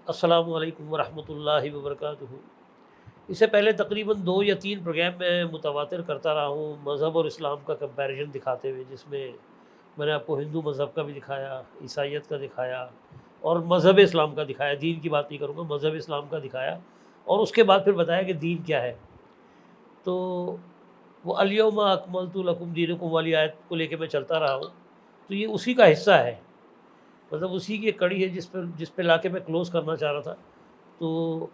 السلام علیکم ورحمۃ اللہ وبرکاتہ۔ اس سے پہلے تقریباً 2 یا 3 پروگرام میں متواتر کرتا رہا ہوں مذہب اور اسلام کا کمپیریزن دکھاتے ہوئے، جس میں میں نے آپ کو ہندو مذہب کا بھی دکھایا، عیسائیت کا دکھایا اور مذہب اسلام کا دکھایا۔ دین کی بات نہیں کروں گا، مذہب اسلام کا دکھایا، اور اس کے بعد پھر بتایا کہ دین کیا ہے۔ تو وہ الیوم اکملت لکم دینکم والی آیت کو لے کے میں چلتا رہا ہوں، تو یہ اسی کا حصہ ہے، مطلب اسی کی ایک کڑی ہے جس پہ لا کے میں کلوز کرنا چاہ رہا تھا۔ تو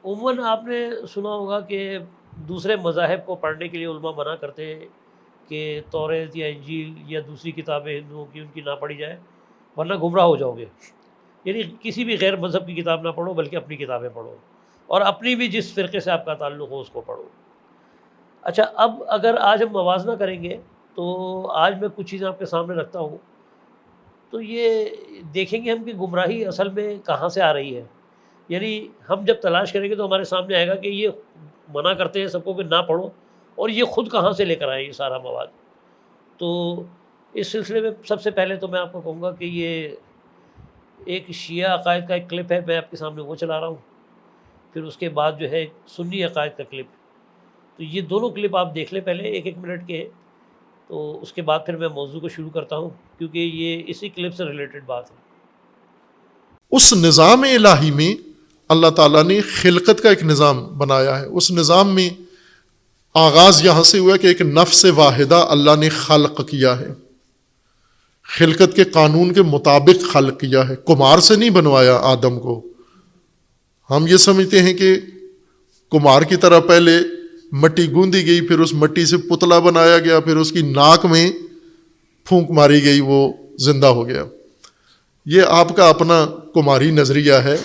عموماً آپ نے سنا ہوگا کہ دوسرے مذاہب کو پڑھنے کے لیے علماء منع کرتے ہیں کہ توریت یا انجیل یا دوسری کتابیں ہندوؤں کی ان کی نہ پڑھی جائے، ورنہ گمراہ ہو جاؤ گے۔ یعنی کسی بھی غیر مذہب کی کتاب نہ پڑھو، بلکہ اپنی کتابیں پڑھو، اور اپنی بھی جس فرقے سے آپ کا تعلق ہو اس کو پڑھو۔ اچھا، اب اگر آج ہم موازنہ کریں گے تو آج میں کچھ چیزیں آپ کے سامنے رکھتا ہوں، تو یہ دیکھیں گے ہم کہ گمراہی اصل میں کہاں سے آ رہی ہے۔ یعنی ہم جب تلاش کریں گے تو ہمارے سامنے آئے گا کہ یہ منع کرتے ہیں سب کو کہ نہ پڑھو، اور یہ خود کہاں سے لے کر آئے یہ سارا مواد۔ تو اس سلسلے میں سب سے پہلے تو میں آپ کو کہوں گا کہ یہ ایک شیعہ عقائد کا ایک کلپ ہے، میں آپ کے سامنے وہ چلا رہا ہوں، پھر اس کے بعد جو ہے سنی عقائد کا کلپ۔ تو یہ دونوں کلپ آپ دیکھ لیں پہلے، 1 منٹ کے ہیں، تو اس کے بعد پھر میں موضوع کو شروع کرتا ہوں، کیونکہ یہ اسی کلپ سے ریلیٹڈ بات ہے۔ اس نظام الہی میں اللہ تعالیٰ نے خلقت کا ایک نظام بنایا ہے۔ اس نظام میں آغاز یہاں سے ہوا کہ ایک نفس واحدہ اللہ نے خلق کیا ہے، خلقت کے قانون کے مطابق خلق کیا ہے، کمار سے نہیں بنوایا آدم کو۔ ہم یہ سمجھتے ہیں کہ کمار کی طرح پہلے مٹی گوندی گئی، پھر اس مٹی سے پتلا بنایا گیا، پھر اس کی ناک میں پھونک ماری گئی، وہ زندہ ہو گیا۔ یہ آپ کا اپنا کماری نظریہ ہے۔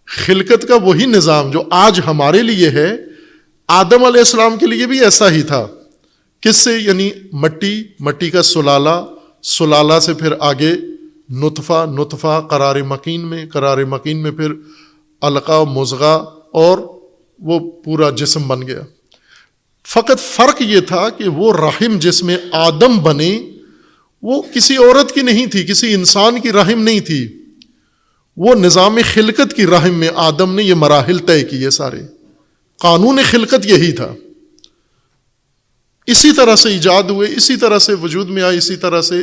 خلقت کا وہی نظام جو آج ہمارے لیے ہے، آدم علیہ السلام کے لیے بھی ایسا ہی تھا۔ کس سے؟ یعنی مٹی کا سلالہ سے پھر آگے نطفہ قرار مکین میں پھر علقہ مضغہ، اور وہ پورا جسم بن گیا۔ فقط فرق یہ تھا کہ وہ رحم جس میں آدم بنے وہ کسی عورت کی نہیں تھی، کسی انسان کی رحم نہیں تھی، وہ نظام خلقت کی رحم میں آدم نے یہ مراحل طے کیے سارے۔ قانون خلقت یہی تھا۔ اسی طرح سے ایجاد ہوئے، اسی طرح سے وجود میں آئی، اسی طرح سے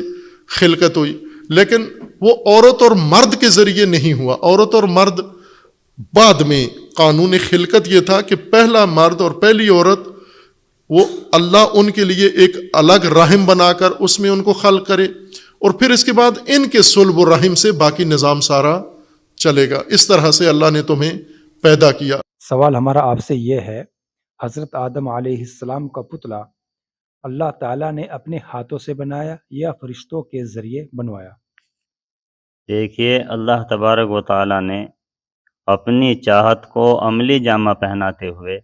خلقت ہوئی، لیکن وہ عورت اور مرد کے ذریعے نہیں ہوا۔ عورت اور مرد بعد میں، قانون خلقت یہ تھا کہ پہلا مرد اور پہلی عورت، وہ اللہ ان کے لیے ایک الگ رحم بنا کر اس میں ان کو خلق کرے، اور پھر اس کے بعد ان کے صلب و رحم سے باقی نظام سارا چلے گا۔ اس طرح سے اللہ نے تمہیں پیدا کیا۔ سوال ہمارا آپ سے یہ ہے، حضرت آدم علیہ السلام کا پتلا اللہ تعالیٰ نے اپنے ہاتھوں سے بنایا یا فرشتوں کے ذریعے بنوایا؟ دیکھیے، اللہ تبارک و تعالیٰ نے اپنی چاہت کو عملی جامہ پہناتے ہوئے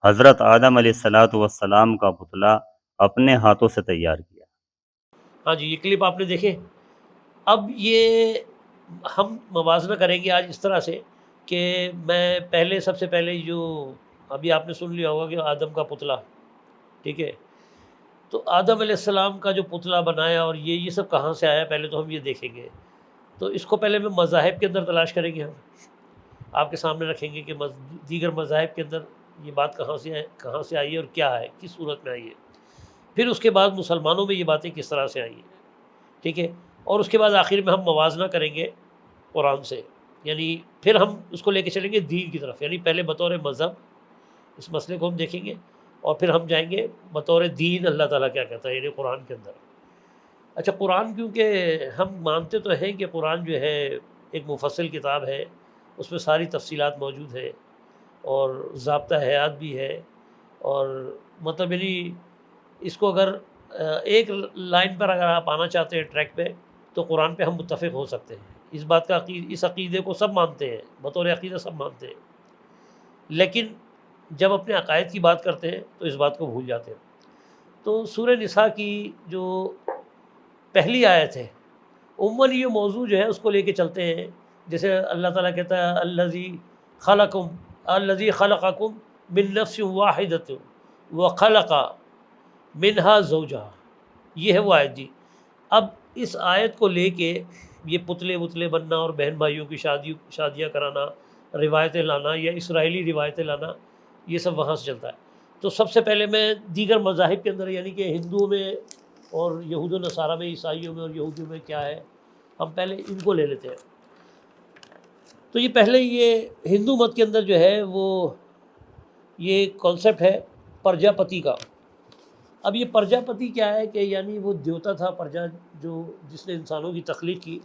حضرت آدم علیہ السلام کا پتلا اپنے ہاتھوں سے تیار کیا۔ ہاں جی، یہ کلپ آپ نے دیکھے۔ اب یہ ہم موازنہ کریں گے آج اس طرح سے کہ میں سب سے پہلے جو ابھی آپ نے سن لیا ہوگا کہ آدم کا پتلا، ٹھیک ہے، تو آدم علیہ السلام کا جو پتلا بنایا اور یہ سب کہاں سے آیا، پہلے تو ہم یہ دیکھیں گے۔ تو اس کو پہلے میں مذاہب کے اندر تلاش کریں گے، ہم آپ کے سامنے رکھیں گے کہ دیگر مذاہب کے اندر یہ بات کہاں سے آئی ہے اور کیا ہے، کس صورت میں آئی ہے۔ پھر اس کے بعد مسلمانوں میں یہ باتیں کس طرح سے آئی ہیں، ٹھیک ہے، اور اس کے بعد آخر میں ہم موازنہ کریں گے قرآن سے، یعنی پھر ہم اس کو لے کے چلیں گے دین کی طرف، یعنی پہلے بطور مذہب اس مسئلے کو ہم دیکھیں گے، اور پھر ہم جائیں گے بطور دین اللہ تعالیٰ کیا کہتا ہے، یعنی قرآن کے اندر۔ اچھا، قرآن کیونکہ ہم مانتے تو ہیں کہ قرآن جو ہے ایک مفصل کتاب ہے، اس میں ساری تفصیلات موجود ہے اور ضابطہ حیات بھی ہے، اور مطلب یعنی اس کو اگر ایک لائن پر اگر آپ آنا چاہتے ہیں ٹریک پہ، تو قرآن پہ ہم متفق ہو سکتے ہیں۔ اس بات کا اس عقیدے کو سب مانتے ہیں، بطور عقیدہ سب مانتے ہیں، لیکن جب اپنے عقائد کی بات کرتے ہیں تو اس بات کو بھول جاتے ہیں۔ تو سورہ نساء کی جو پہلی آیت ہے، عموماً یہ موضوع جو ہے اس کو لے کے چلتے ہیں، جیسے اللہ تعالیٰ کہتا ہے الذی خلقکم من نفس واحدۃ وخلق منہا زوجہا، یہ ہے وہ آیت جی۔ اب اس آیت کو لے کے یہ پتلے وتلے بننا اور بہن بھائیوں کی شادیاں کرانا، روایتیں لانا یا اسرائیلی روایتیں لانا، یہ سب وہاں سے چلتا ہے۔ تو سب سے پہلے میں دیگر مذاہب کے اندر، یعنی کہ ہندوؤں میں اور یہود و نصارہ میں، عیسائیوں میں اور یہودیوں میں کیا ہے، ہم پہلے ان کو لے لیتے ہیں۔ تو یہ پہلے یہ ہندو مت کے اندر جو ہے وہ یہ کانسیپٹ ہے پرجاپتی کا۔ اب یہ پرجاپتی کیا ہے کہ یعنی وہ دیوتا تھا پرجا، جس نے انسانوں کی تخلیق کی۔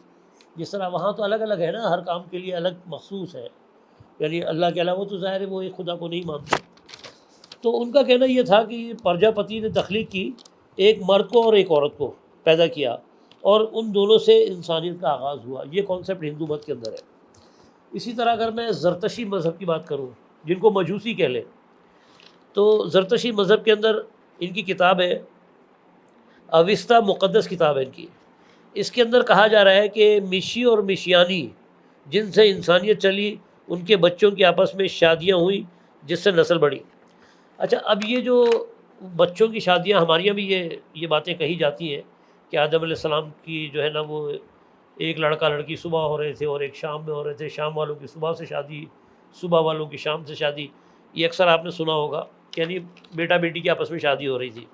جس طرح وہاں تو الگ الگ ہے نا، ہر کام کے لیے الگ مخصوص ہے، یعنی اللہ کے علاوہ تو ظاہر ہے وہ ایک خدا کو نہیں مانتے۔ تو ان کا کہنا یہ تھا کہ پرجاپتی نے تخلیق کی، ایک مرد کو اور ایک عورت کو پیدا کیا، اور ان دونوں سے انسانیت کا آغاز ہوا۔ یہ کانسیپٹ ہندو مت کے اندر ہے۔ اسی طرح اگر میں زرتشی مذہب کی بات کروں، جن کو مجوسی کہہ لیں، تو زرتشی مذہب کے اندر ان کی کتاب ہے اوستا، مقدس کتاب ہے ان کی۔ اس کے اندر کہا جا رہا ہے کہ مشی اور مشیانی جن سے انسانیت چلی، ان کے بچوں کی آپس میں شادیاں ہوئیں جس سے نسل بڑھی۔ اچھا، اب یہ جو بچوں کی شادیاں، ہمارے یہاں بھی یہ باتیں کہی جاتی ہیں کہ آدم علیہ السلام کی جو ہے نا، وہ ایک لڑکا لڑکی صبح ہو رہے تھے اور ایک شام میں ہو رہے تھے، شام والوں کی صبح سے شادی، صبح والوں کی شام سے شادی۔ یہ اکثر آپ نے سنا ہوگا، یعنی بیٹا بیٹی کی آپس میں شادی ہو رہی تھی۔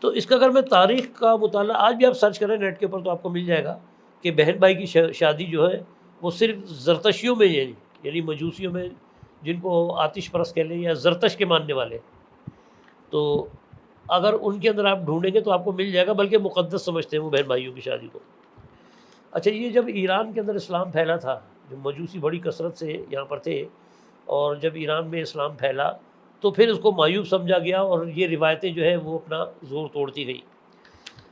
تو اس کا اگر میں تاریخ کا مطالعہ، آج بھی آپ سرچ کریں نیٹ کے اوپر تو آپ کو مل جائے گا کہ بہن بھائی کی شادی جو ہے وہ صرف زرتشیوں میں، یعنی مجوسیوں میں، جن کو آتش پرست کہہ لیں یا زرتش کے ماننے والے، تو اگر ان کے اندر آپ ڈھونڈیں گے تو آپ کو مل جائے گا، بلکہ مقدس سمجھتے ہیں وہ بہن بھائیوں کی شادی کو۔ اچھا، یہ جب ایران کے اندر اسلام پھیلا تھا، جو مجوسی بڑی کثرت سے یہاں پر تھے، اور جب ایران میں اسلام پھیلا تو پھر اس کو معیوب سمجھا گیا اور یہ روایتیں جو ہے وہ اپنا زور توڑتی گئی۔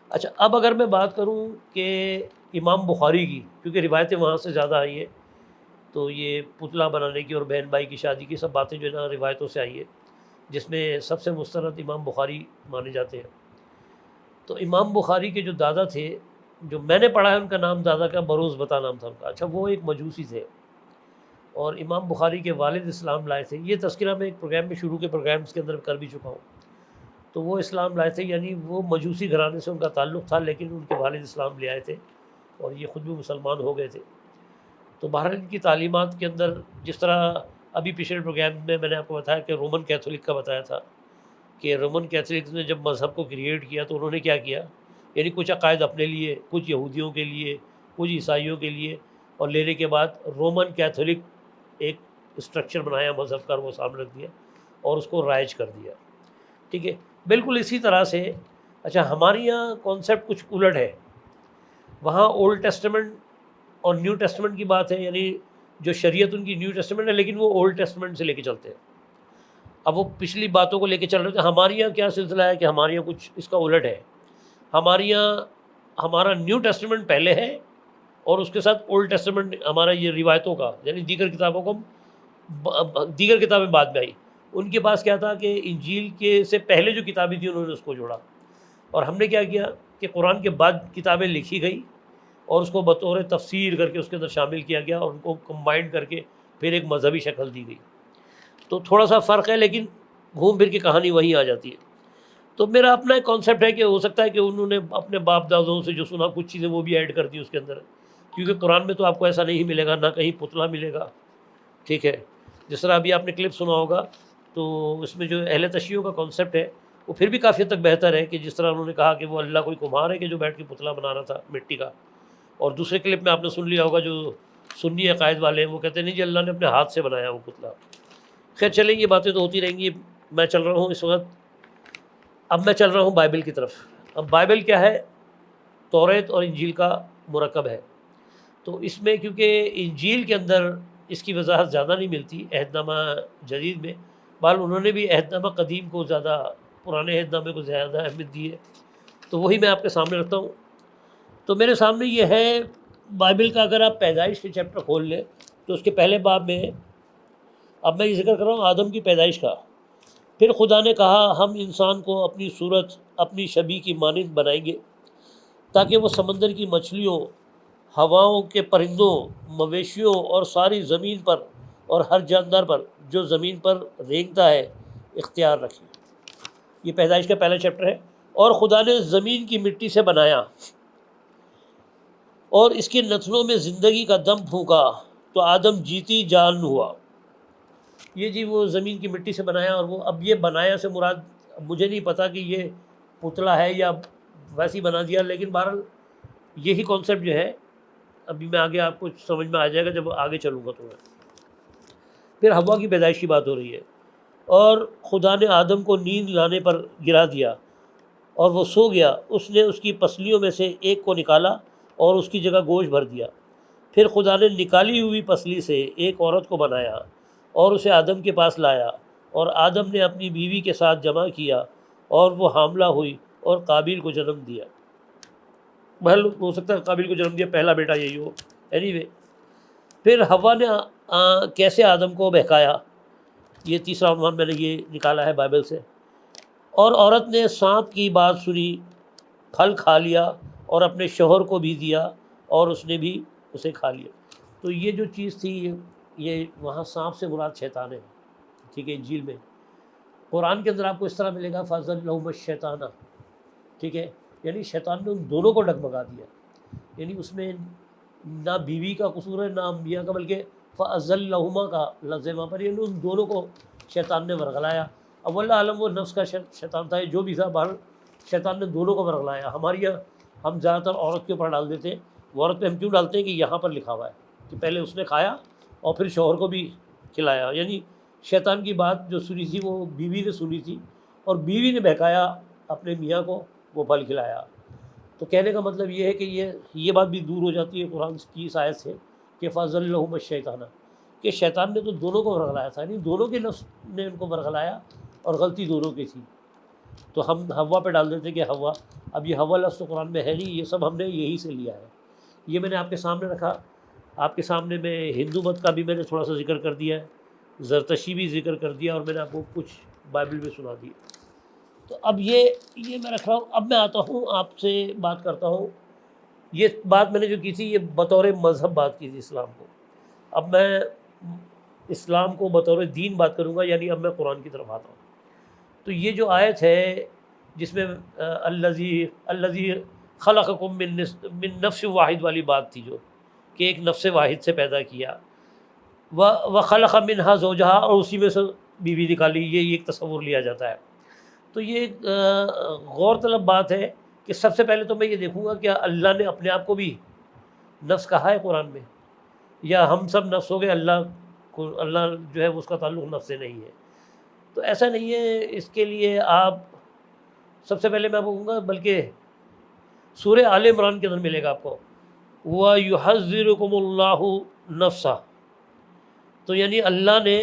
اچھا، اب اگر میں بات کروں کہ امام بخاری کی، کیونکہ روایتیں وہاں سے زیادہ آئی ہیں، تو یہ پتلا بنانے کی اور بہن بھائی کی شادی کی سب باتیں جو ہے نا روایتوں سے آئی ہیں، جس میں سب سے مستند امام بخاری مانے جاتے ہیں۔ تو امام بخاری کے جو دادا تھے، جو میں نے پڑھا ہے ان کا نام دادا کا بروز بتا نام تھا ان کا، اچھا وہ ایک مجوسی تھے، اور امام بخاری کے والد اسلام لائے تھے۔ یہ تذکرہ میں ایک پروگرام میں، شروع کے پروگرامز کے اندر کر بھی چکا ہوں۔ تو وہ اسلام لائے تھے، یعنی وہ مجوسی گھرانے سے ان کا تعلق تھا، لیکن ان کے والد اسلام لے آئے تھے اور یہ خود بھی مسلمان ہو گئے تھے۔ تو بہرحال ان کی تعلیمات کے اندر، جس طرح ابھی پچھلے پروگرام میں نے آپ کو بتایا کہ رومن کیتھولک کا بتایا تھا کہ رومن کیتھولک نے جب مذہب کو کریٹ کیا تو انہوں نے کیا کیا، یعنی کچھ عقائد اپنے لیے، کچھ یہودیوں کے لیے، کچھ عیسائیوں کے لیے، اور لینے کے بعد رومن کیتھولک ایک اسٹرکچر بنایا مذہب کا، وہ سامنے رکھ دیا اور اس کو رائج کر دیا۔ ٹھیک ہے، بالکل اسی طرح سے۔ اچھا، ہمارے یہاں کانسیپٹ کچھ الٹ ہے۔ وہاں اولڈ ٹیسٹمنٹ اور نیو ٹیسٹمنٹ کی بات ہے، یعنی جو شریعت ان کی نیو ٹیسٹمنٹ ہے، لیکن وہ اولڈ ٹیسٹمنٹ سے لے کے چلتے ہیں۔ اب وہ پچھلی باتوں کو لے کے چل رہے تھے۔ ہمارے یہاں کیا سلسلہ ہے کہ ہمارے یہاں کچھ اس کا الٹ ہے۔ ہمارے یہاں ہمارا نیو ٹیسٹمنٹ پہلے ہے اور اس کے ساتھ اولڈ ٹیسٹمنٹ ہمارا یہ روایتوں کا، یعنی دیگر کتابوں کو، دیگر کتابیں بعد میں آئی۔ ان کے پاس کیا تھا کہ انجیل کے سے پہلے جو کتابیں تھیں انہوں نے اس کو جوڑا، اور ہم نے کیا کیا کہ قرآن کے بعد کتابیں لکھی گئی اور اس کو بطور تفسیر کر کے اس کے اندر شامل کیا گیا اور ان کو کمبائنڈ کر کے پھر ایک مذہبی شکل دی گئی۔ تو تھوڑا سا فرق ہے، لیکن گھوم پھر کے کہانی وہی آ جاتی ہے۔ تو میرا اپنا ایک کانسیپٹ ہے کہ ہو سکتا ہے کہ انہوں نے اپنے باپ دادوں سے جو سنا کچھ چیزیں وہ بھی ایڈ کر دی اس کے اندر، کیونکہ قرآن میں تو آپ کو ایسا نہیں ملے گا، نہ کہیں پتلا ملے گا۔ ٹھیک ہے، جس طرح ابھی آپ نے کلپ سنا ہوگا، تو اس میں جو اہل تشیع کا کانسیپٹ ہے وہ پھر بھی کافی حد تک بہتر ہے، کہ جس طرح انہوں نے کہا کہ وہ اللہ کوئی کمہار ہے کہ جو بیٹھ کے پتلا بنا رہا تھا مٹی کا، اور دوسرے کلپ میں آپ نے سن لیا ہوگا جو سنی عقائد والے ہیں وہ کہتے ہیں نہیں جی اللہ نے اپنے ہاتھ سے بنایا وہ پتلا۔ خیر چلیں، یہ باتیں تو ہوتی رہیں گی۔ میں چل رہا ہوں اس وقت، اب میں چل رہا ہوں بائبل کی طرف۔ اب بائبل کیا ہے؟ توریت اور انجیل کا مرکب ہے۔ تو اس میں کیونکہ انجیل کے اندر اس کی وضاحت زیادہ نہیں ملتی عہد نامہ جدید میں، بہرحال انہوں نے بھی عہد نامہ قدیم کو زیادہ، پرانے عہد نامے کو زیادہ اہمیت دی ہے، تو وہی میں آپ کے سامنے رکھتا ہوں۔ تو میرے سامنے یہ ہے بائبل کا، اگر آپ پیدائش کے چیپٹر کھول لیں تو اس کے پہلے باب میں، اب میں یہ ذکر کر رہا ہوں آدم کی پیدائش کا۔ پھر خدا نے کہا ہم انسان کو اپنی صورت، اپنی شبیہ کی مانند بنائیں گے، تاکہ وہ سمندر کی مچھلیوں، ہواؤں کے پرندوں، مویشیوں اور ساری زمین پر اور ہر جاندار پر جو زمین پر رینگتا ہے اختیار رکھیں۔ یہ پیدائش کا پہلا چیپٹر ہے۔ اور خدا نے زمین کی مٹی سے بنایا، اور اس کے نتنوں میں زندگی کا دم پھونکا تو آدم جیتی جان ہوا۔ یہ جی وہ زمین کی مٹی سے بنایا، اور وہ اب یہ بنایا سے مراد مجھے نہیں پتا کہ یہ پتلا ہے یا ویسی بنا دیا، لیکن بہرحال یہی کانسیپٹ جو ہے ابھی میں آگے آپ کو سمجھ میں آ جائے گا جب آگے چلوں گا تو میں۔ پھر ہوا کی پیدائش کی بات ہو رہی ہے، اور خدا نے آدم کو نیند لانے پر گرا دیا اور وہ سو گیا۔ اس نے اس کی پسلیوں میں سے ایک کو نکالا اور اس کی جگہ گوشت بھر دیا۔ پھر خدا نے نکالی ہوئی پسلی سے ایک عورت کو بنایا اور اسے آدم کے پاس لایا، اور آدم نے اپنی بیوی کے ساتھ جمع کیا اور وہ حاملہ ہوئی اور قابیل کو جنم دیا۔ محل ہو سکتا ہے قابیل کو جنم دیا پہلا بیٹا یہی ہو۔ اینی پھر ہوا نے کیسے آدم کو بہکایا، یہ تیسرا عنوان میں نے یہ نکالا ہے بائبل سے۔ اور عورت نے سانپ کی بات سنی، پھل کھا لیا اور اپنے شوہر کو بھی دیا اور اس نے بھی اسے کھا لیا۔ تو یہ جو چیز تھی یہ وہاں سانپ سے مراد شیطان ہے، ٹھیک ہے۔ انجیل میں قرآن کے اندر آپ کو اس طرح ملے گا فَأَزَلَّهُمَا الشَّيْطَانُ، ٹھیک ہے، یعنی شیطان نے ان دونوں کو ڈگمگا دیا، یعنی اس میں نہ بیوی کا قصور ہے نہ انبیاء کا، بلکہ فَأَزَلَّهُمَا کا لفظ ہے وہاں پر، یعنی ان دونوں کو شیطان نے ورغلایا۔ اب واللہ عالم وہ نفس کا شیطان تھا جو بھی تھا، بہر شیطان نے دونوں کو ورغلایا۔ ہمارے یہاں ہم زیادہ تر عورت کے اوپر ڈال دیتے ہیں، وہ عورت پہ ہم کیوں ڈالتے ہیں کہ یہاں پر لکھا ہوا ہے کہ پہلے اس نے کھایا اور پھر شوہر کو بھی کھلایا، یعنی شیطان کی بات جو سنی تھی وہ بیوی نے سنی تھی اور بیوی نے بہکایا اپنے میاں کو، وہ پھل کھلایا۔ تو کہنے کا مطلب یہ ہے کہ یہ بات بھی دور ہو جاتی ہے قرآن کی اس آیت سے کہ فَأَزَلَّهُمَا الشَّيْطَانُ، کہ شیطان نے تو دونوں کو ورغلایا تھا، یعنی دونوں کے نفس نے ان کو ورغلایا اور غلطی دونوں کی تھی۔ تو ہم ہوا پہ ڈال دیتے کہ ہوا، اب یہ ہوا لفظ تو قرآن میں ہے نہیں، یہ سب ہم نے یہی سے لیا ہے۔ یہ میں نے آپ کے سامنے رکھا، آپ کے سامنے میں ہندو مت کا بھی میں نے تھوڑا سا ذکر کر دیا ہے، زرتشی بھی ذکر کر دیا، اور میں نے آپ کو کچھ بائبل میں سنا دیا۔ تو اب یہ میں رکھ رہا ہوں۔ اب میں آتا ہوں آپ سے بات کرتا ہوں، یہ بات میں نے جو کی تھی یہ بطور مذہب بات کی تھی اسلام کو، اب میں اسلام کو بطور دین بات کروں گا، یعنی اب میں قرآن کی طرف آتا ہوں۔ تو یہ جو آیت ہے جس میں الذی خلقکم من نفس واحد والی بات تھی، جو کہ ایک نفس واحد سے پیدا کیا، وخلق منہا زوجہا، اور اسی میں سے بیوی نکالی، یہ ایک تصور لیا جاتا ہے۔ تو یہ غور طلب بات ہے کہ سب سے پہلے تو میں یہ دیکھوں گا کہ اللہ نے اپنے آپ کو بھی نفس کہا ہے قرآن میں، یا ہم سب نفس ہو گئے، اللہ جو ہے اس کا تعلق نفس سے نہیں ہے۔ تو ایسا نہیں ہے، اس کے لیے آپ سب سے پہلے میں آپ کو کہوں گا، بلکہ سورہ آل عمران کے اندر ملے گا آپ کو، وَيُحَذِّرُكُمُ اللَّهُ نَفْسَهُ، تو یعنی اللہ نے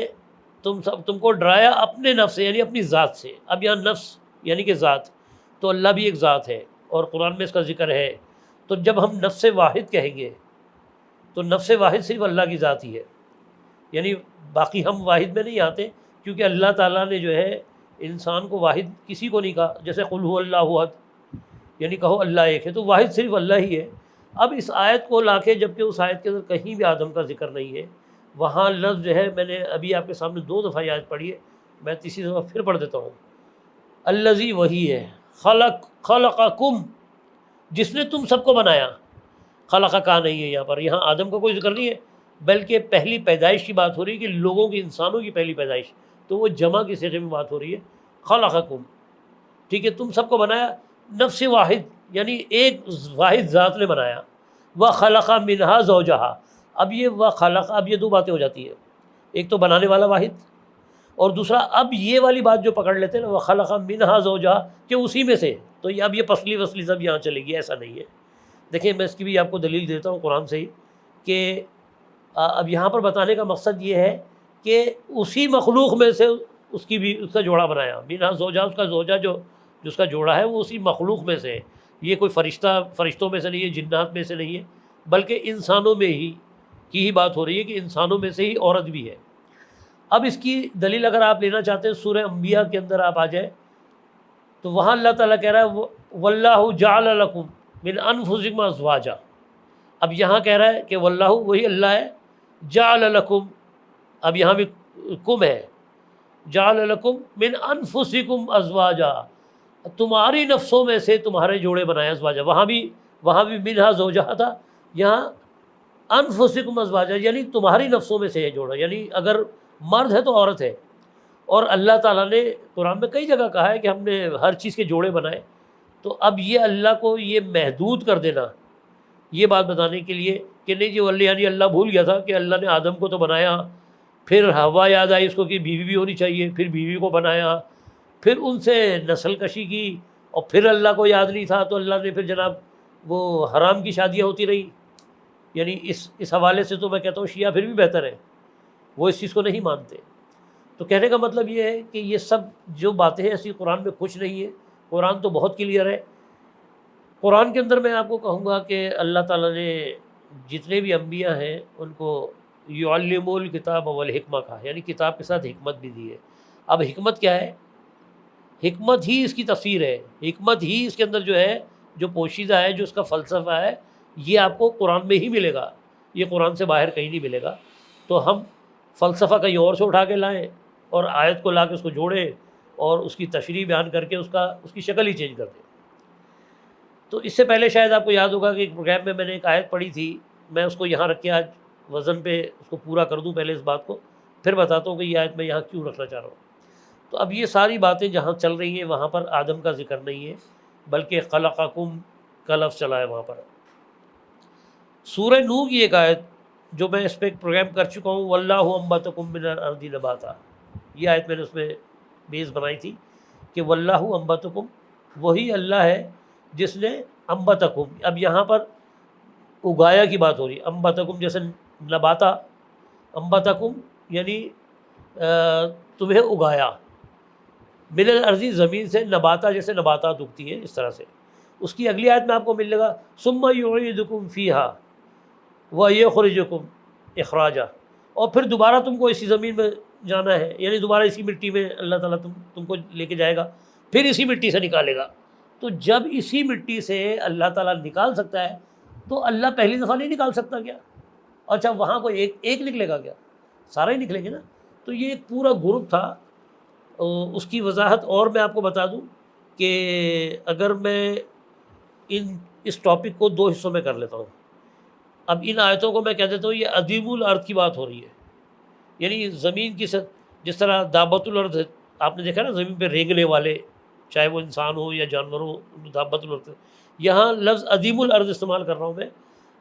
تم کو ڈرایا اپنے نفس سے، یعنی اپنی ذات سے۔ اب یہاں نفس یعنی کہ ذات، تو اللہ بھی ایک ذات ہے اور قرآن میں اس کا ذکر ہے۔ تو جب ہم نفس واحد کہیں گے تو نفس واحد صرف اللہ کی ذات ہی ہے، یعنی باقی ہم واحد میں نہیں آتے، کیونکہ اللہ تعالیٰ نے جو ہے انسان کو واحد کسی کو نہیں کہا، جیسے قل هو اللہ احد، یعنی کہو اللہ ایک ہے، تو واحد صرف اللہ ہی ہے۔ اب اس آیت کو لا کے، جبکہ اس آیت کے اندر کہیں بھی آدم کا ذکر نہیں ہے، وہاں لفظ جو ہے میں نے ابھی آپ کے سامنے 2 دفعہ یہ آیت پڑھی ہے، میں تیسری دفعہ پھر پڑھ دیتا ہوں۔ الذی وہی ہے، خلقکم، جس نے تم سب کو بنایا۔ خلقہ کہا نہیں ہے یہاں پر، یہاں آدم کا کوئی ذکر نہیں ہے، بلکہ پہلی پیدائش کی بات ہو رہی ہے کہ لوگوں کی، انسانوں کی پہلی پیدائش، تو وہ جمع کی صیغے میں بات ہو رہی ہے، خلقکم، ٹھیک ہے، تم سب کو بنایا نفس واحد، یعنی ایک واحد ذات نے بنایا۔ وخلق منہا زوجہا، اب یہ وخلق، اب یہ 2 باتیں ہو جاتی ہیں، ایک تو بنانے والا واحد، اور دوسرا اب یہ والی بات جو پکڑ لیتے ہیں نا، وخلق منہا زوجہا، کہ اسی میں سے، تو اب یہ پسلی وسلی سب یہاں چلے گی، ایسا نہیں ہے۔ دیکھیں میں اس کی بھی آپ کو دلیل دیتا ہوں قرآن سے ہی، کہ اب یہاں پر بتانے کا مقصد یہ ہے کہ اسی مخلوق میں سے اس کا جوڑا بنایا، منہا زوجہا، اس کا زوجہ جو اس کا جوڑا ہے وہ اسی مخلوق میں سے ہے، یہ کوئی فرشتوں میں سے نہیں ہے، جنات میں سے نہیں ہے، بلکہ انسانوں میں کی بات ہو رہی ہے کہ انسانوں میں سے ہی عورت بھی ہے۔ اب اس کی دلیل اگر آپ لینا چاہتے ہیں سورہ انبیاء کے اندر آپ آ جائیں، تو وہاں اللہ تعالیٰ کہہ رہا ہے واللہ جعل لکم من انفسکم ازواجا، اب یہاں کہہ رہا ہے کہ واللہ وہی اللہ ہے، جعل لکم، اب یہاں بھی کم ہے، جعل لکم من انفسکم ازواجا، تمہاری نفسوں میں سے تمہارے جوڑے بنائے، ازواجا، وہاں بھی منہا زوجہا تھا، یہاں انفسکم ازواجا یعنی تمہاری نفسوں میں سے ہے جوڑا، یعنی اگر مرد ہے تو عورت ہے. اور اللہ تعالیٰ نے قرآن میں کئی جگہ کہا ہے کہ ہم نے ہر چیز کے جوڑے بنائے. تو اب یہ اللہ کو یہ محدود کر دینا، یہ بات بتانے کے لیے کہ نہیں جی اللہ، یعنی اللہ بھول گیا تھا کہ اللہ نے آدم کو تو بنایا، پھر ہوا یاد آئی اس کو کہ بیوی بھی ہونی چاہیے، پھر بیوی کو بنایا، پھر ان سے نسل کشی کی، اور پھر اللہ کو یاد نہیں تھا تو اللہ نے پھر جناب وہ حرام کی شادیاں ہوتی رہی. یعنی اس حوالے سے تو میں کہتا ہوں شیعہ پھر بھی بہتر ہے، وہ اس چیز کو نہیں مانتے. تو کہنے کا مطلب یہ ہے کہ یہ سب جو باتیں ہیں ایسی قرآن میں کچھ نہیں ہے. قرآن تو بہت کلیئر ہے. قرآن کے اندر میں آپ کو کہوں گا کہ اللہ تعالیٰ نے جتنے بھی انبیاء ہیں ان کو یعلم الکتاب والحکمہ کہا، یعنی کتاب کے ساتھ حکمت بھی دی ہے. اب حکمت کیا ہے؟ حکمت ہی اس کی تفسیر ہے، حکمت ہی اس کے اندر جو ہے، جو پوشیدہ ہے، جو اس کا فلسفہ ہے، یہ آپ کو قرآن میں ہی ملے گا، یہ قرآن سے باہر کہیں نہیں ملے گا. تو ہم فلسفہ کہیں اور سے اٹھا کے لائیں اور آیت کو لا کے اس کو جوڑیں اور اس کی تشریح بیان کر کے اس کی شکل ہی چینج کر دیں. تو اس سے پہلے شاید آپ کو یاد ہوگا کہ ایک پروگرام میں نے ایک آیت پڑھی تھی، میں اس کو یہاں رکھ کے آج وزن پہ اس کو پورا کر دوں پہلے اس بات کو، پھر بتاتا ہوں کہ یہ آیت میں یہاں کیوں رکھنا چاہ رہا ہوں. تو اب یہ ساری باتیں جہاں چل رہی ہیں وہاں پر آدم کا ذکر نہیں ہے، بلکہ خلقکم کا لفظ چلا ہے وہاں پر. سورہ نوح کی ایک آیت جو میں اس پہ ایک پروگرام کر چکا ہوں، واللہ انبتکم من الارض نباتا، یہ آیت میں نے اس میں بیس بنائی تھی کہ واللہ انبتکم، وہی اللہ ہے جس نے انبتکم، اب یہاں پر اگایا کی بات ہو رہی ہے. انبتکم جیسے نباتا، انبتکم یعنی تمہیں اگایا، من الارض زمین سے، نباتا جیسے نباتات اگتی ہیں اس طرح سے. اس کی اگلی آیت میں آپ کو مل گا ثم یعیدکم فیہا وَيُخْرِجُكُمْ اخراجا، اور پھر دوبارہ تم کو اسی زمین میں جانا ہے، یعنی دوبارہ اسی مٹی میں اللہ تعالیٰ تم کو لے کے جائے گا، پھر اسی مٹی سے نکالے گا. تو جب اسی مٹی سے اللہ تعالیٰ نکال سکتا ہے تو اللہ پہلی دفعہ نہیں نکال سکتا کیا؟ اچھا وہاں کو ایک نکلے گا کیا؟ سارا ہی نکلیں گے نا. تو یہ ایک پورا گروپ تھا. اس کی وضاحت اور میں آپ کو بتا دوں کہ اگر میں اس ٹاپک کو 2 حصوں میں کر لیتا ہوں. اب ان آیتوں کو میں کہہ دیتا ہوں یہ عظیم الارض کی بات ہو رہی ہے، یعنی زمین کی جس طرح دابت الارض آپ نے دیکھا نا، زمین پہ رینگنے والے چاہے وہ انسان ہو یا جانور ہو، دابت الارض. یہاں لفظ عظیم الارض استعمال کر رہا ہوں میں.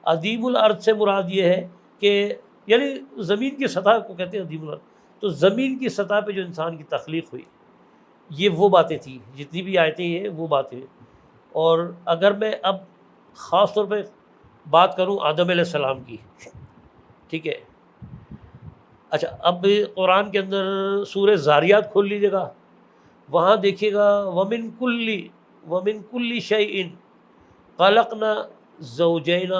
عظیم الارض سے مراد یہ ہے کہ یعنی زمین کی سطح کو کہتے ہیں عظیم الارض. تو زمین کی سطح پہ جو انسان کی تخلیق ہوئی، یہ وہ باتیں تھیں، جتنی بھی آیتیں ہیں وہ باتیں. اور اگر میں اب خاص طور پہ بات کروں آدم علیہ السلام کی، ٹھیک ہے. اچھا اب قرآن کے اندر سورہ زاریات کھول لیجیے گا، وہاں دیکھیے گا وَمِن كُلِّ شَيْءٍ خَلَقْنَا زَوْجَيْنَ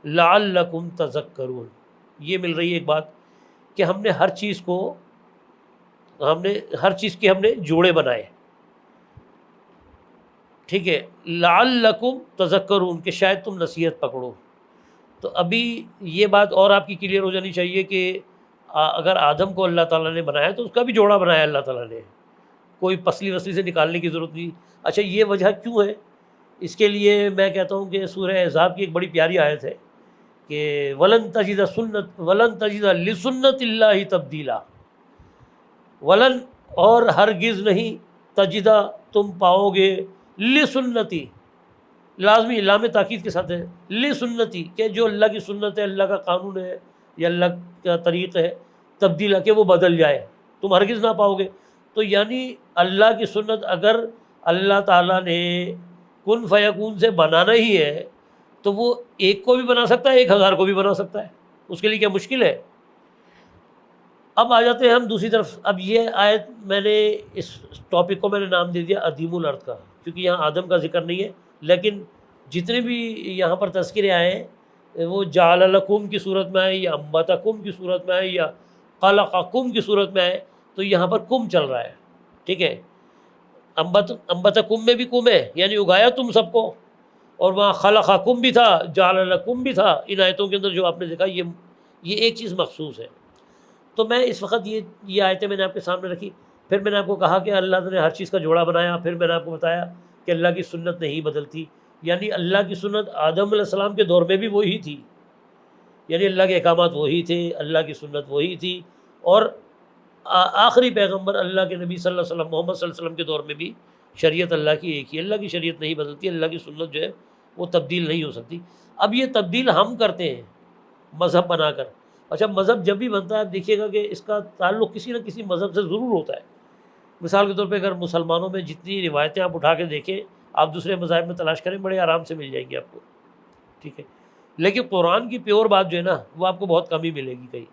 لَعَلَّكُمْ تَذَكَّرُونَ. یہ مل رہی ہے ایک بات کہ ہم نے ہر چیز کے ہم نے جوڑے بنائے، ٹھیک ہے. لعلکم تذکرون کہ شاید تم نصیحت پکڑو. تو ابھی یہ بات اور آپ کی کلیئر ہو جانی چاہیے کہ اگر آدم کو اللہ تعالیٰ نے بنایا تو اس کا بھی جوڑا بنایا اللہ تعالیٰ نے، کوئی پسلی وسلی سے نکالنے کی ضرورت نہیں. اچھا یہ وجہ کیوں ہے؟ اس کے لیے میں کہتا ہوں کہ سورہ احزاب کی ایک بڑی پیاری آیت ہے کہ ولن تجد لسنت اللہ تبدیلا. ولن اور ہرگز نہیں، تجدہ تم پاؤ گے، لسنتی لازمی لام تاکید کے ساتھ ہے، لسنتی کہ جو اللہ کی سنت ہے، اللہ کا قانون ہے یا اللہ کا طریق ہے، تبدیلا کہ وہ بدل جائے، تم ہرگز نہ پاؤ گے. تو یعنی اللہ کی سنت اگر اللہ تعالیٰ نے کن فیکون سے بنانا ہی ہے تو وہ ایک کو بھی بنا سکتا ہے، 1000 کو بھی بنا سکتا ہے. اس کے لیے کیا مشکل ہے؟ اب آ جاتے ہیں ہم دوسری طرف. اب یہ آیت میں نے اس ٹاپک کو میں نے نام دے دیا عظیم الارض کا، کیونکہ یہاں آدم کا ذکر نہیں ہے، لیکن جتنے بھی یہاں پر تذکرے آئے ہیں وہ جعل لکم کی صورت میں آئے یا انبتکم کی صورت میں آئے یا خلقکم کی صورت میں آئے، تو یہاں پر کم چل رہا ہے، ٹھیک ہے. انبتکم میں بھی کم ہے، یعنی اگایا تم سب کو، اور وہاں خلقکم بھی تھا، جعل لکم بھی تھا. ان آیتوں کے اندر جو آپ نے دیکھا یہ ایک چیز مخصوص ہے. تو میں اس وقت یہ آیتیں میں نے آپ کے سامنے رکھی. پھر میں نے آپ کو کہا کہ اللہ نے ہر چیز کا جوڑا بنایا. پھر میں نے آپ کو بتایا کہ اللہ کی سنت نہیں بدلتی، یعنی اللہ کی سنت آدم علیہ السلام کے دور میں بھی وہی تھی، یعنی اللہ کے احکامات وہی تھے، اللہ کی سنت وہی تھی، اور آخری پیغمبر اللہ کے نبی صلی اللہ علیہ وسلم محمد صلی اللہ علیہ وسلم کے دور میں بھی شریعت اللہ کی ایک ہی، اللہ کی شریعت نہیں بدلتی، اللہ کی سنت جو ہے وہ تبدیل نہیں ہو سکتی۔ اب یہ تبدیل ہم کرتے ہیں مذہب بنا کر۔ اچھا، مذہب جب بھی بنتا ہے آپ دیکھیے گا کہ اس کا تعلق کسی نہ کسی مذہب سے ضرور ہوتا ہے۔ مثال کے طور پہ اگر مسلمانوں میں جتنی روایتیں آپ اٹھا کے دیکھیں، آپ دوسرے مذاہب میں تلاش کریں، بڑے آرام سے مل جائیں گی آپ کو، ٹھیک ہے، لیکن قرآن کی پیور بات جو ہے نا وہ آپ کو بہت کم ہی ملے گی کہیں۔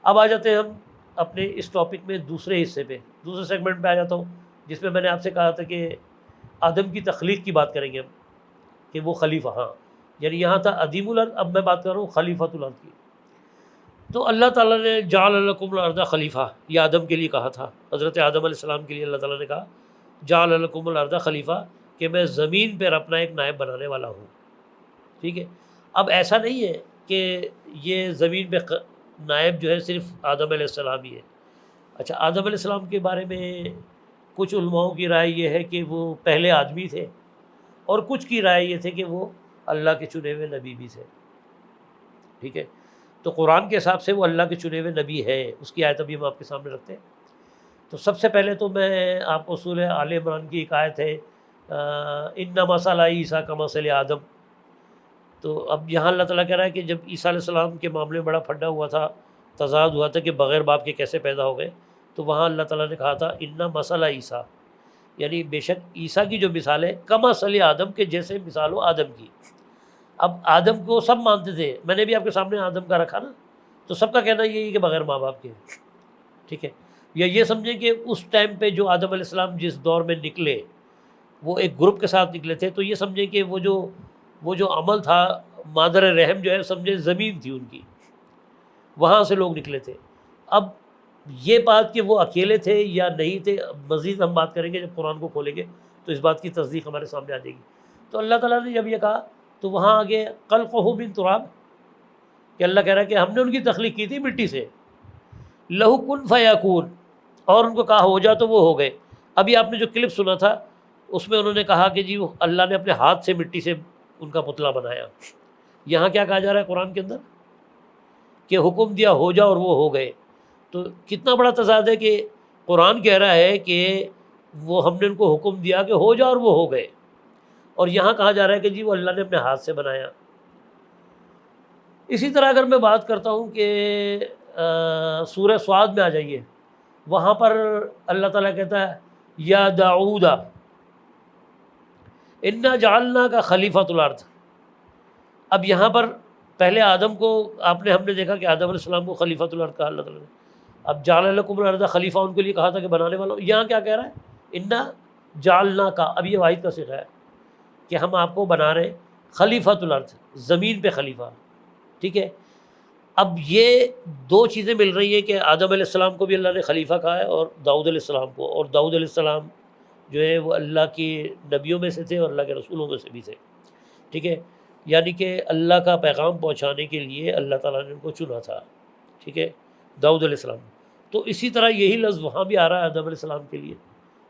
اب آ جاتے ہیں ہم اپنے اس ٹاپک میں دوسرے حصے پہ، دوسرے سیگمنٹ پہ آ جاتا ہوں، جس میں نے آپ سے کہا تھا کہ آدم کی تخلیق کی بات کریں گے ہم، کہ وہ خلیفہ، ہاں یعنی یہاں تھا عدیم الارض، اب میں بات کر رہا ہوں خلیفۃ الارض کی۔ تو اللہ تعالیٰ نے جعل لکم الارض خلیفہ، یہ آدم کے لیے کہا تھا، حضرت آدم علیہ السلام کے لیے اللہ تعالیٰ نے کہا جعل لکم الارض خلیفہ، کہ میں زمین پر اپنا ایک نائب بنانے والا ہوں، ٹھیک ہے۔ اب ایسا نہیں ہے کہ یہ زمین پہ نائب جو ہے صرف آدم علیہ السلام ہی ہے۔ اچھا، آدم علیہ السلام کے بارے میں کچھ علماؤں کی رائے یہ ہے کہ وہ پہلے آدمی تھے، اور کچھ کی رائے یہ تھے کہ وہ اللہ کے چنے ہوئے نبی بھی تھے، ٹھیک ہے۔ تو قرآن کے حساب سے وہ اللہ کے چنے ہوئے نبی ہے، اس کی آیت ابھی ہم آپ کے سامنے رکھتے ہیں۔ تو سب سے پہلے تو میں آپ کو سورہ آل عمران کی ایک آیت ہے ان مثل عیسیٰ کمثل آدم، تو اب یہاں اللہ تعالیٰ کہہ رہا ہے کہ جب عیسیٰ علیہ السلام کے معاملے میں بڑا پھڈا ہوا تھا، تضاد ہوا تھا کہ بغیر باپ کے کیسے پیدا ہو گئے، تو وہاں اللہ تعالیٰ نے کہا تھا ان مثل عیسیٰ، یعنی بے شک عیسیٰ کی جو مثال ہے کمثل آدم کے جیسے مثال ہو آدم کی۔ اب آدم کو سب مانتے تھے، میں نے بھی آپ کے سامنے آدم کا رکھا نا، تو سب کا کہنا یہی کہ بغیر ماں باپ کے، ٹھیک ہے۔ یا یہ سمجھیں کہ اس ٹائم پہ جو آدم علیہ السلام جس دور میں نکلے وہ ایک گروپ کے ساتھ نکلے تھے، تو یہ سمجھیں کہ وہ جو عمل تھا مادر رحم جو ہے سمجھے زمین تھی ان کی، وہاں سے لوگ نکلے تھے۔ اب یہ بات کہ وہ اکیلے تھے یا نہیں تھے مزید ہم بات کریں گے جب قرآن کو کھولیں گے، تو اس بات کی تصدیق ہمارے سامنے آ جائے گی۔ تو اللہ تعالیٰ نے جب یہ کہا تو وہاں آگے خلقہ من تراب، کہ اللہ کہہ رہا ہے کہ ہم نے ان کی تخلیق کی تھی مٹی سے، لہو کن فیکون، اور ان کو کہا ہو جا تو وہ ہو گئے۔ ابھی آپ نے جو کلپ سنا تھا اس میں انہوں نے کہا کہ جی اللہ نے اپنے ہاتھ سے مٹی سے ان کا پتلا بنایا۔ یہاں کیا کہا جا رہا ہے قرآن کے اندر کہ حکم دیا ہو جا اور وہ ہو گئے۔ تو کتنا بڑا تضاد ہے کہ قرآن کہہ رہا ہے کہ وہ ہم نے ان کو حکم دیا کہ ہو جا اور وہ ہو گئے، اور یہاں کہا جا رہا ہے کہ جی وہ اللہ نے اپنے ہاتھ سے بنایا۔ اسی طرح اگر میں بات کرتا ہوں کہ سورہ صاد میں آ جائیے، وہاں پر اللہ تعالیٰ کہتا ہے یا داؤد انا جعلنا کا خلیفۃ الارض۔ اب یہاں پر پہلے آدم کو ہم نے دیکھا کہ آدم علیہ السلام کو خلیفۃ الارض کہا اللہ تعالیٰ نے، اب جعل لکم الارض خلیفہ ان کے لیے کہا تھا کہ بنانے والا ہوں۔ یہاں کیا کہہ رہا ہے انا جعلنا کا، اب یہ واحد کا صیغہ ہے کہ ہم آپ کو بنا رہے خلیفۃ الارض، زمین پہ خلیفہ، ٹھیک ہے۔ اب یہ دو چیزیں مل رہی ہیں کہ آدم علیہ السلام کو بھی اللہ نے خلیفہ کہا ہے اور داؤد علیہ السلام کو، اور داؤد علیہ السلام جو ہے وہ اللہ کی نبیوں میں سے تھے اور اللہ کے رسولوں میں سے بھی تھے، ٹھیک ہے، یعنی کہ اللہ کا پیغام پہنچانے کے لیے اللہ تعالیٰ نے ان کو چنا تھا، ٹھیک ہے، داؤد علیہ السلام۔ تو اسی طرح یہی لفظ وہاں بھی آ رہا ہے آدم علیہ السلام کے لیے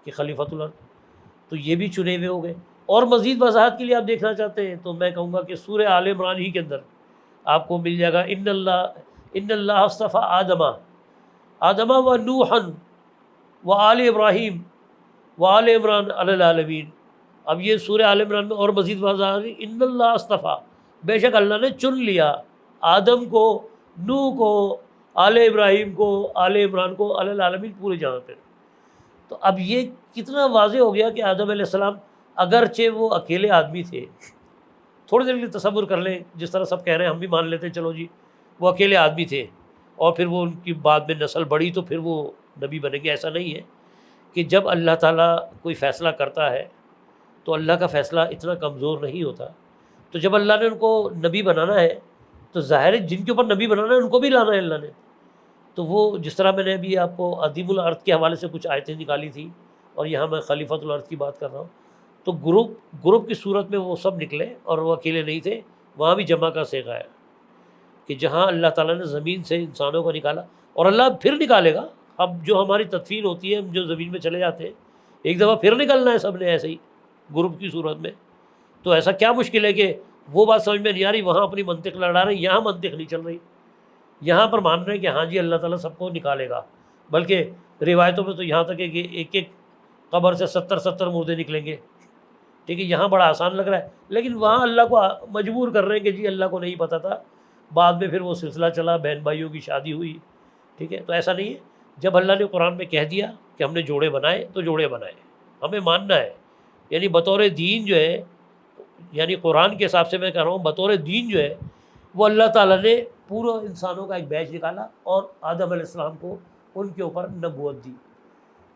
کہ خلیفۃ الارض، تو یہ بھی چنے ہوئے ہو گئے۔ اور مزید وضاحت کے لیے آپ دیکھنا چاہتے ہیں تو میں کہوں گا کہ سورہ آل عمران ہی کے اندر آپ کو مل جائے گا ان اللہ اصطفیٰ آدم و نوحا و آل ابراہیم و آل عمران علی العالمین۔ اب یہ سورہ آل عمران میں اور مزید وضاحت ہے، ان اللہ اصطفیٰ، بے شک اللہ نے چن لیا آدم کو، نوح کو، آل ابراہیم کو، آل عمران کو، علی العالمین، پورے جہاں پہ۔ تو اب یہ کتنا واضح ہو گیا کہ آدم علیہ السلام اگرچہ وہ اکیلے آدمی تھے، تھوڑی دیر کے لیے تصور کر لیں، جس طرح سب کہہ رہے ہیں ہم بھی مان لیتے ہیں چلو جی وہ اکیلے آدمی تھے، اور پھر وہ ان کی بعد میں نسل بڑھی تو پھر وہ نبی بنے گے۔ ایسا نہیں ہے، کہ جب اللہ تعالیٰ کوئی فیصلہ کرتا ہے تو اللہ کا فیصلہ اتنا کمزور نہیں ہوتا، تو جب اللہ نے ان کو نبی بنانا ہے تو ظاہر ہے جن کے اوپر نبی بنانا ہے ان کو بھی لانا ہے اللہ نے۔ تو وہ جس طرح میں نے ابھی آپ کو عدیم الارض کے حوالے سے کچھ آیتیں نکالی تھی، اور یہاں میں خلیفۃ الارض کی بات کر رہا ہوں، تو گروپ کی صورت میں وہ سب نکلے اور وہ اکیلے نہیں تھے، وہاں بھی جمع کا صیغہ ہے کہ جہاں اللہ تعالیٰ نے زمین سے انسانوں کو نکالا، اور اللہ پھر نکالے گا۔ اب جو ہماری تدفین ہوتی ہے، ہم جو زمین میں چلے جاتے ہیں، ایک دفعہ پھر نکلنا ہے سب نے ایسے ہی گروپ کی صورت میں، تو ایسا کیا مشکل ہے کہ وہ بات سمجھ میں نہیں آ رہی، وہاں اپنی منطق لڑا رہے ہیں، یہاں منطق نہیں چل رہی، یہاں پر مان رہے ہیں کہ ہاں جی اللہ تعالیٰ سب کو نکالے گا، بلکہ روایتوں میں تو یہاں تک ہے کہ ایک ایک قبر سے 70 مردے نکلیں گے، ٹھیک ہے، یہاں بڑا آسان لگ رہا ہے، لیکن وہاں اللہ کو مجبور کر رہے ہیں کہ جی اللہ کو نہیں پتہ تھا، بعد میں پھر وہ سلسلہ چلا، بہن بھائیوں کی شادی ہوئی، ٹھیک ہے۔ تو ایسا نہیں ہے، جب اللہ نے قرآن میں کہہ دیا کہ ہم نے جوڑے بنائے تو جوڑے بنائے، ہمیں ماننا ہے، یعنی بطور دین جو ہے، یعنی قرآن کے حساب سے میں کہہ رہا ہوں بطور دین جو ہے وہ اللہ تعالیٰ نے پورا انسانوں کا ایک بیچ نکالا اور آدم علیہ السلام کو ان کے اوپر نبوت دی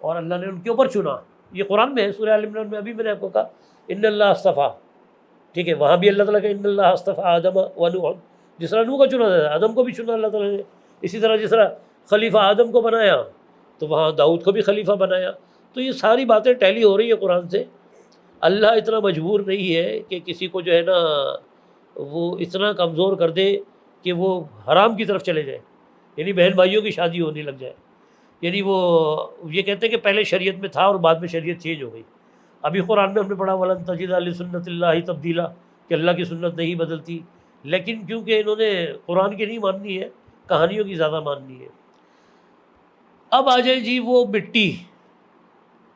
اور اللہ نے ان کے اوپر چنا۔ یہ قرآن میں ہے، سورہ آل عمران میں ابھی میں نے آپ کو کہا ان اللہ اصطفیٰ، ٹھیک ہے، وہاں بھی اللہ تعالیٰ کا ان اللہ اصطفیٰ آدم و نوح، جس طرح نوح کو چنا تھا آدم کو بھی چنا اللہ تعالیٰ نے، اسی طرح جس طرح خلیفہ آدم کو بنایا تو وہاں داؤد کو بھی خلیفہ بنایا۔ تو یہ ساری باتیں ٹیلی ہو رہی ہیں قرآن سے۔ اللہ اتنا مجبور نہیں ہے کہ کسی کو جو ہے نا وہ اتنا کمزور کر دے کہ وہ حرام کی طرف چلے جائے، یعنی بہن بھائیوں کی شادی ہونے لگ جائے، یعنی وہ یہ کہتے ہیں کہ پہلے شریعت میں تھا اور بعد میں شریعت چینج ہو گئی۔ ابھی قرآن میں ہم نے پڑھا وَلَن تَجِدَ لِسُنَّتِ اللَّهِ تَبْدِيلًا کہ اللہ کی سنت نہیں بدلتی، لیکن کیونکہ انہوں نے قرآن کی نہیں ماننی ہے، کہانیوں کی زیادہ ماننی ہے۔ اب آ جائے جی وہ مٹی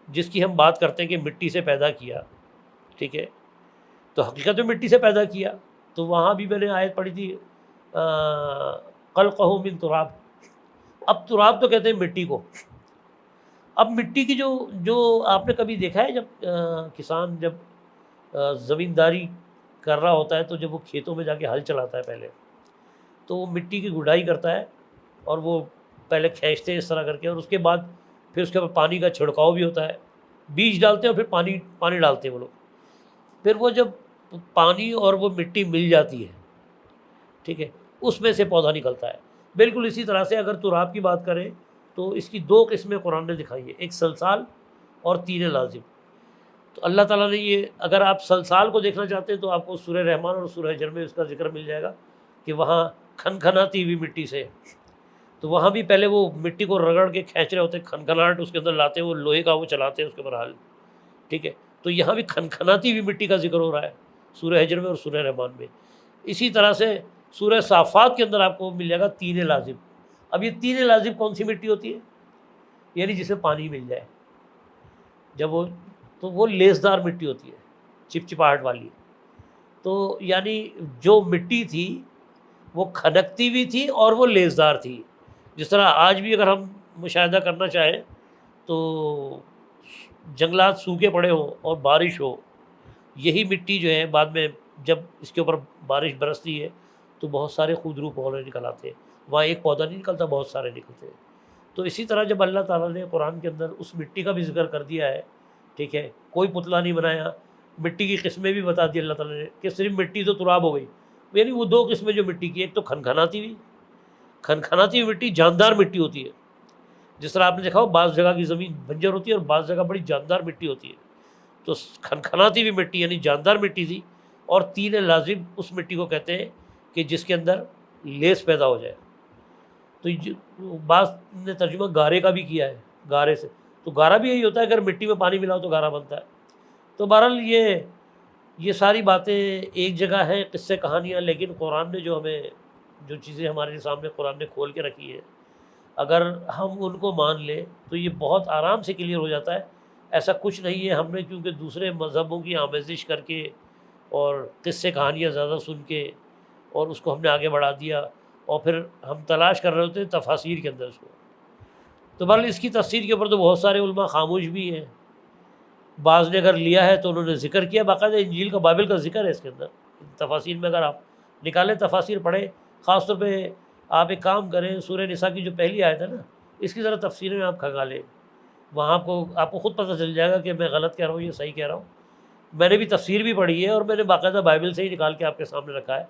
جس کی ہم بات کرتے ہیں کہ مٹی سے پیدا کیا، ٹھیک ہے، تو حقیقت میں مٹی سے پیدا کیا، تو وہاں بھی میں نے آیت پڑھی تھی خلقہ من تراب۔ اب تراب تو کہتے ہیں مٹی کو۔ اب مٹی کی جو آپ نے کبھی دیکھا ہے جب کسان جب زمینداری کر رہا ہوتا ہے تو جب وہ کھیتوں میں جا کے ہل چلاتا ہے پہلے تو وہ مٹی کی گڈائی کرتا ہے اور وہ پہلے کھینچتے ہیں اس طرح کر کے، اور اس کے بعد پھر اس کے بعد پانی کا چھڑکاؤ بھی ہوتا ہے، بیج ڈالتے ہیں اور پھر پانی ڈالتے ہیں وہ لوگ، پھر وہ جب پانی اور وہ مٹی مل جاتی ہے، ٹھیک ہے، اس میں سے پودا نکلتا ہے۔ بالکل اسی طرح سے اگر تراب کی بات کریں تو اس کی دو قسمیں قرآن نے دکھائی ہے، ایک سلسال اور تین لازم۔ تو اللہ تعالیٰ نے یہ، اگر آپ سلسال کو دیکھنا چاہتے ہیں تو آپ کو سورہ رحمان اور سورہ حجر میں اس کا ذکر مل جائے گا کہ وہاں کھنکھناتی ہوئی مٹی سے، تو وہاں بھی پہلے وہ مٹی کو رگڑ کے کھینچ رہے ہوتے ہیں، کھنکھناہٹ اس کے اندر لاتے ہیں، وہ لوہے کا وہ چلاتے ہیں اس کے اوپر حل، ٹھیک ہے، تو یہاں بھی کھنکھناتی ہوئی مٹی کا ذکر ہو رہا ہے سورہ حجر میں اور سورہ رحمان میں۔ اسی طرح سے سورہ صافات کے اندر آپ کو مل جائے گا تین لازم۔ اب یہ تین لازم کون سی مٹی ہوتی ہے؟ یعنی جسے پانی مل جائے، جب وہ لیسدار مٹی ہوتی ہے، چپچپاہٹ والی، تو یعنی جو مٹی تھی وہ کھنکتی بھی تھی اور وہ لیسدار تھی۔ جس طرح آج بھی اگر ہم مشاہدہ کرنا چاہیں تو جنگلات سوکھے پڑے ہوں اور بارش ہو، یہی مٹی جو ہے بعد میں جب اس کے اوپر بارش برستی ہے تو بہت سارے خودرو پودے نکل آتے ہیں، وہاں ایک پودا نہیں نکلتا، بہت سارے نکلتے ہیں۔ تو اسی طرح جب اللہ تعالیٰ نے قرآن کے اندر اس مٹی کا بھی ذکر کر دیا ہے، ٹھیک ہے، کوئی پتلا نہیں بنایا، مٹی کی قسمیں بھی بتا دی اللہ تعالیٰ نے کہ صرف مٹی تو تراب ہو گئی، یعنی وہ دو قسمیں جو مٹی کی، ایک تو کھنکھناتی ہوئی مٹی جاندار مٹی ہوتی ہے، جس طرح آپ نے دیکھا ہو بعض جگہ کی زمین بنجر ہوتی ہے اور بعض جگہ بڑی جاندار مٹی ہوتی ہے، تو کھنکھناتی ہوئی مٹی یعنی جاندار مٹی تھی، اور تین لازم اس مٹی کو کہتے ہیں کہ جس کے اندر لیس پیدا ہو جائے۔ تو بعض نے ترجمہ گارے کا بھی کیا ہے، گارے سے، تو گارا بھی یہی ہوتا ہے، اگر مٹی میں پانی ملاؤ تو گارا بنتا ہے۔ تو بہرحال یہ ساری باتیں ایک جگہ ہیں، قصے کہانیاں، لیکن قرآن نے جو چیزیں ہمارے سامنے قرآن نے کھول کے رکھی ہے، اگر ہم ان کو مان لیں تو یہ بہت آرام سے کلیئر ہو جاتا ہے۔ ایسا کچھ نہیں ہے ہم نے کیونکہ دوسرے مذہبوں کی آمیزش کر کے اور قصے کہانیاں زیادہ سن کے اور اس کو ہم نے آگے بڑھا دیا، اور پھر ہم تلاش کر رہے ہوتے ہیں تفاسیر کے اندر اس کو۔ تو بہرحال اس کی تفسیر کے اوپر تو بہت سارے علماء خاموش بھی ہیں، بعض نے اگر لیا ہے تو انہوں نے ذکر کیا، باقاعدہ انجیل کا بائبل کا ذکر ہے اس کے اندر، تفاسیر میں اگر آپ نکالیں تفاسیر پڑھیں، خاص طور پہ آپ ایک کام کریں، سورہ نساء کی جو پہلی آیت ہے نا، اس کی ذرا تفسیر میں آپ کھنگالیں، وہاں آپ کو خود پتہ چل جائے گا کہ میں غلط کہہ رہا ہوں یا صحیح کہہ رہا ہوں۔ میں نے بھی تفسیر بھی پڑھی ہے اور میں نے باقاعدہ بائبل سے ہی نکال کے آپ کے سامنے رکھا ہے،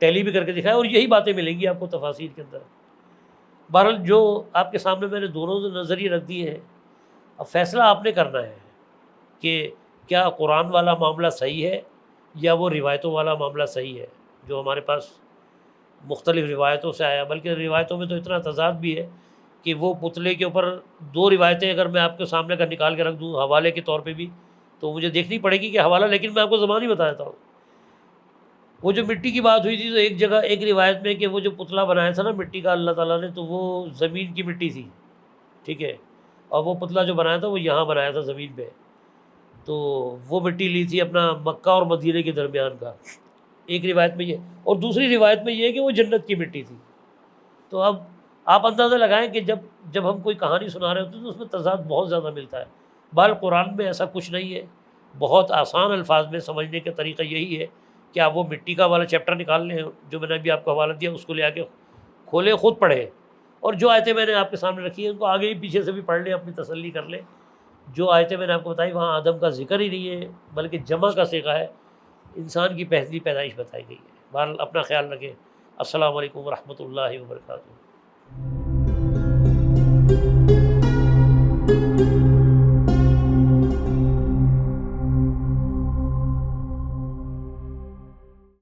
ٹیلی بھی کر کے دکھایا، اور یہی باتیں ملیں گی آپ کو تفاسیر کے اندر۔ بہرحال جو آپ کے سامنے میں نے دونوں نظریے رکھ دیے ہیں، اب فیصلہ آپ نے کرنا ہے کہ کیا قرآن والا معاملہ صحیح ہے یا وہ روایتوں والا معاملہ صحیح ہے، جو ہمارے پاس مختلف روایتوں سے آیا، بلکہ روایتوں میں تو اتنا تضاد بھی ہے کہ وہ پتلے کے اوپر دو روایتیں اگر میں آپ کے سامنے کا نکال کے رکھ دوں حوالے کے طور پہ بھی تو مجھے دیکھنی پڑے گی کہ حوالہ، لیکن میں آپ کو زبان ہی بتا دیتا ہوں. وہ جو مٹی کی بات ہوئی تھی تو ایک جگہ ایک روایت میں کہ وہ جو پتلا بنایا تھا نا مٹی کا اللہ تعالیٰ نے، تو وہ زمین کی مٹی تھی، ٹھیک ہے، اور وہ پتلا جو بنایا تھا وہ یہاں بنایا تھا زمین پہ. تو وہ مٹی لی تھی اپنا مکہ اور مدینے کے درمیان کا، ایک روایت میں یہ، اور دوسری روایت میں یہ کہ وہ جنت کی مٹی تھی. تو اب آپ اندازہ لگائیں کہ جب ہم کوئی کہانی سنا رہے ہوتے ہیں تو اس میں تضاد بہت زیادہ ملتا ہے. بہرحال قرآن میں ایسا کچھ نہیں ہے، بہت آسان الفاظ میں سمجھنے کا طریقہ یہی ہے کہ آپ وہ مٹی کا والا چیپٹر نکال لیں جو میں نے ابھی آپ کو حوالہ دیا، اس کو لے آ کے کھولیں، خود پڑھیں، اور جو آیتیں میں نے آپ کے سامنے رکھی ہیں ان کو آگے ہی پیچھے سے بھی پڑھ لیں، اپنی تسلی کر لیں. جو آیتیں میں نے آپ کو بتائی وہاں آدم کا ذکر ہی نہیں ہے بلکہ جمع کا صیغہ ہے، انسان کی پہلی پیدائش بتائی گئی ہے. بہرحال اپنا خیال رکھیں. السلام علیکم ورحمۃ اللہ وبرکاتہ.